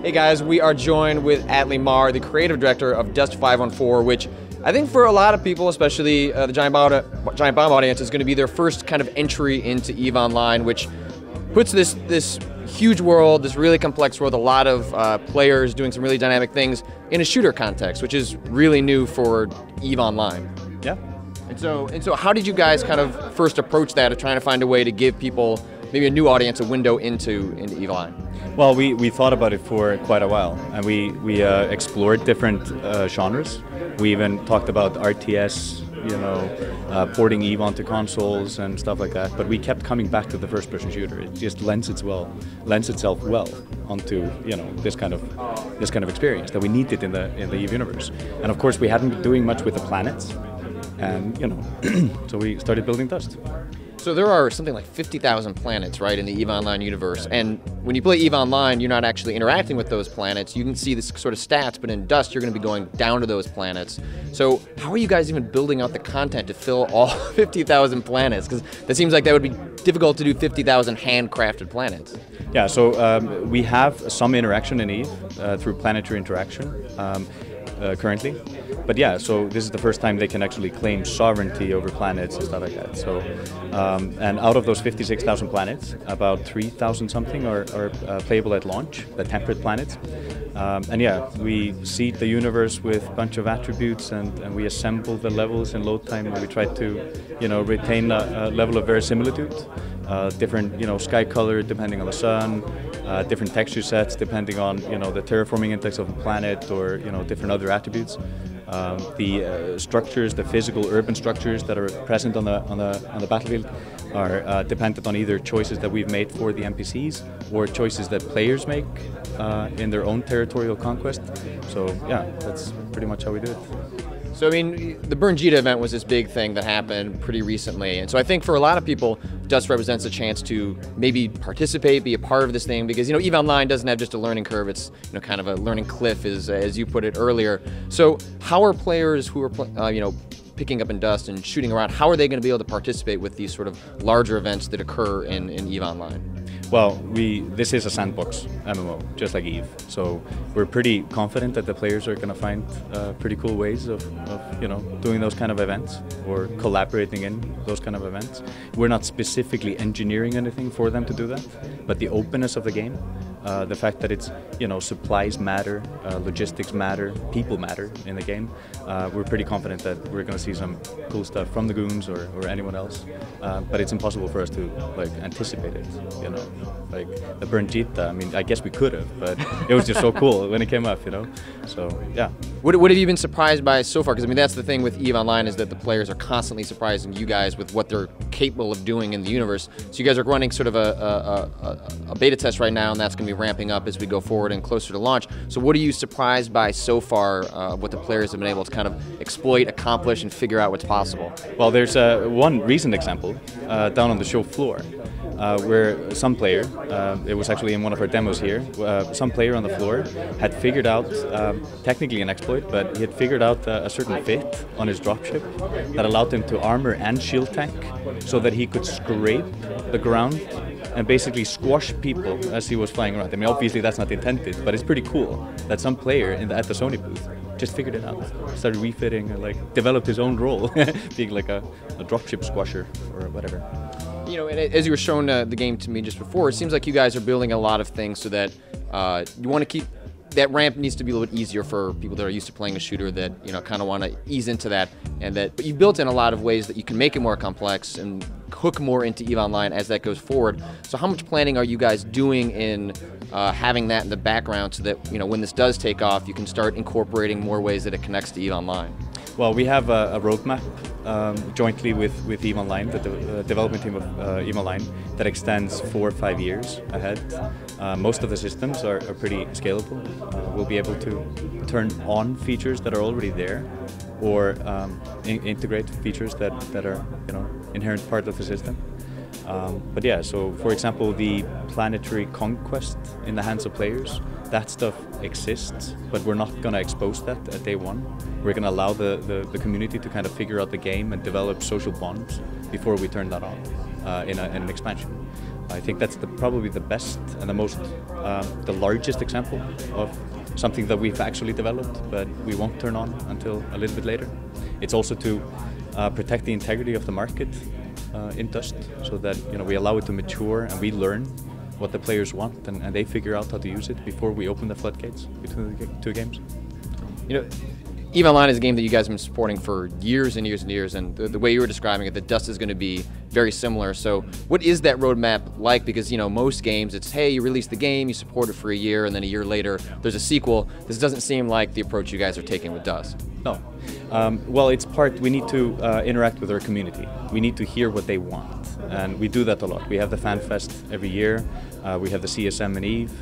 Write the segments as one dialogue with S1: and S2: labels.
S1: Hey guys, we are joined with Atli Mar, the creative director of Dust 514, which I think for a lot of people, especially the Giant Bomb audience, is going to be their first kind of entry into EVE Online, which puts this huge world, this really complex world, a lot of players doing some really dynamic things in a shooter context, which is really new for EVE Online.
S2: Yeah.
S1: And so how did you guys kind of first approach that of trying to find a way to give people, maybe a new audience, a window into EVE Online?
S2: Well, we thought about it for quite a while, and we explored different genres. We even talked about RTS, porting EVE onto consoles and stuff like that. But we kept coming back to the first-person shooter. It just lends itself well onto this kind of experience that we needed in the EVE universe. And of course, we hadn't been doing much with the planets, and so we started building Dust.
S1: So there are something like 50,000 planets, right, in the EVE Online universe, and when you play EVE Online, you're not actually interacting with those planets. You can see this sort of stats, but in Dust, you're going to be going down to those planets. So how are you guys even building out the content to fill all 50,000 planets? Because that seems like that would be difficult to do 50,000 handcrafted planets.
S2: Yeah, so we have some interaction in EVE through planetary interaction currently. But yeah, so this is the first time they can actually claim sovereignty over planets and stuff like that. So, and out of those 56,000 planets, about 3,000 something are playable at launch, the temperate planets. And yeah, we seed the universe with a bunch of attributes, and we assemble the levels in load time, and we try to, retain a level of verisimilitude. Different, sky color depending on the sun, different texture sets depending on, the terraforming index of the planet, or different other attributes. The structures, the physical urban structures that are present on the battlefield are dependent on either choices that we've made for the NPCs or choices that players make in their own territorial conquest. So yeah, that's pretty much how we do it.
S1: So I mean, the Burn-Jita event was this big thing that happened pretty recently, and so I think for a lot of people, Dust represents a chance to maybe participate, be a part of this thing, because EVE Online doesn't have just a learning curve; it's kind of a learning cliff, as you put it earlier. So how are players who are picking up in Dust and shooting around, how are they going to be able to participate with these sort of larger events that occur in EVE Online?
S2: Well, this is a sandbox MMO, just like EVE. So we're pretty confident that the players are going to find pretty cool ways of doing those kind of events or collaborating in those kind of events. We're not specifically engineering anything for them to do that, but the openness of the game, the fact that it's supplies matter, logistics matter, people matter in the game. We're pretty confident that we're going to see some cool stuff from the Goons or anyone else. But it's impossible for us to anticipate it. Like the Burn-Jita. I mean, I guess we could have, but it was just so cool when it came up. So yeah.
S1: What have you been surprised by so far? Because I mean, that's the thing with EVE Online, is that the players are constantly surprising you guys with what they're capable of doing in the universe. So you guys are running sort of a beta test right now, and that's going to be ramping up as we go forward and closer to launch. So what are you surprised by so far, what the players have been able to kind of exploit, accomplish, and figure out what's possible?
S2: Well, there's one recent example down on the show floor. Where some player, it was actually in one of our demos here, some player on the floor had figured out, technically an exploit, but he had figured out a certain fit on his dropship that allowed him to armor and shield tank so that he could scrape the ground and basically squash people as he was flying around. I mean, obviously that's not intended, but it's pretty cool that some player at the Sony booth just figured it out, started refitting, and developed his own role, being like a dropship squasher or whatever.
S1: And as you were showing the game to me just before, it seems like you guys are building a lot of things so that you want to keep that ramp needs to be a little bit easier for people that are used to playing a shooter that kind of want to ease into that, but you've built in a lot of ways that you can make it more complex and hook more into EVE Online as that goes forward. So how much planning are you guys doing in having that in the background so that when this does take off, you can start incorporating more ways that it connects to EVE Online?
S2: Well, we have a roadmap jointly with EVE Online, the development team of EVE Online, that extends 4 or 5 years ahead. Most of the systems are pretty scalable. We'll be able to turn on features that are already there, or integrate features that are inherent part of the system. But yeah, so for example, the planetary conquest in the hands of players, that stuff exists, but we're not going to expose that at day one. We're going to allow the community to kind of figure out the game and develop social bonds before we turn that on in an expansion. I think that's probably the best and the most, the largest example of something that we've actually developed, but we won't turn on until a little bit later. It's also to protect the integrity of the market in Dust, so that we allow it to mature and we learn what the players want, and they figure out how to use it before we open the floodgates between the two games.
S1: EVE Online is a game that you guys have been supporting for years and years and years, and the way you were describing it, the Dust is going to be very similar. So what is that roadmap like? Because most games, it's, hey, you release the game, you support it for a year, and then a year later there's a sequel. This doesn't seem like the approach you guys are taking with Dust.
S2: No. Well, it's we need to interact with our community. We need to hear what they want, and we do that a lot. We have the Fan Fest every year. We have the CSM and EVE.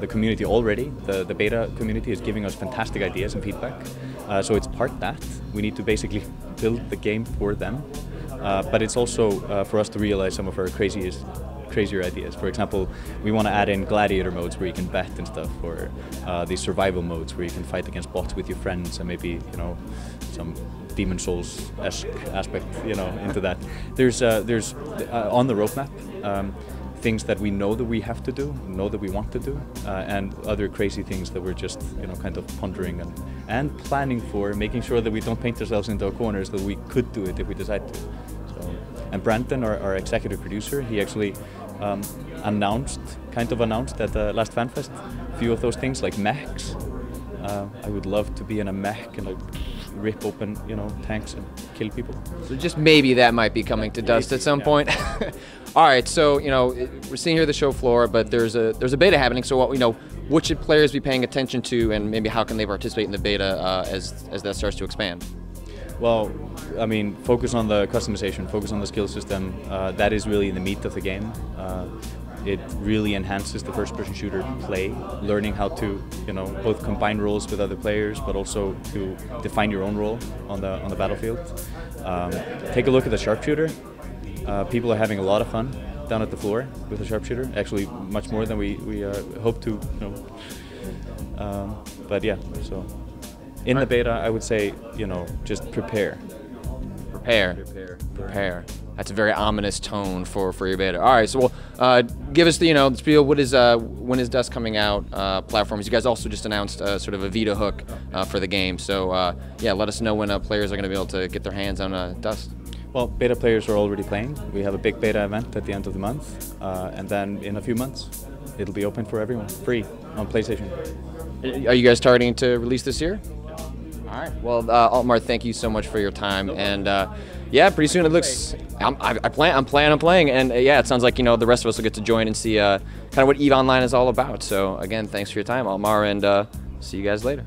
S2: The community already, the beta community, is giving us fantastic ideas and feedback. So it's part that. We need to basically build the game for them. But it's also for us to realize some of our crazier ideas. For example, we want to add in gladiator modes where you can bet and stuff, or these survival modes where you can fight against bots with your friends, and maybe some Demon Souls-esque aspect into that. There's on the roadmap things that we know that we have to do, know that we want to do, and other crazy things that we're just kind of pondering and planning for, making sure that we don't paint ourselves into a corner, so that we could do it if we decide to. So, and Brandon, our executive producer, he actually announced at the last FanFest a few of those things, like mechs. I would love to be in a mech and rip open tanks and kill people.
S1: So just maybe that might be coming to Dust at some point. All right, so we're seeing here the show floor, but there's a beta happening. So what should players be paying attention to, and maybe how can they participate in the beta as that starts to expand?
S2: Well, I mean, focus on the customization, focus on the skill system. That is really the meat of the game. It really enhances the first-person shooter play, learning how to, both combine roles with other players, but also to define your own role on the battlefield. Take a look at the sharpshooter. People are having a lot of fun down at the floor with the sharpshooter. Actually, much more than we hope to. But yeah, so in the beta, I would say, just prepare.
S1: Prepare. That's a very ominous tone for your beta. All right, so give us the spiel. When is Dust coming out? Platforms. You guys also just announced sort of a Vita hook for the game. So yeah, let us know when players are going to be able to get their hands on Dust.
S2: Well, beta players are already playing. We have a big beta event at the end of the month, and then in a few months, it'll be open for everyone, free on PlayStation.
S1: Are you guys targeting to release this year? All right. Well, Altmar, thank you so much for your time, and yeah, pretty soon it looks. I'm planning on playing, and yeah, it sounds like the rest of us will get to join and see kind of what EVE Online is all about. So again, thanks for your time, Altmar, and see you guys later.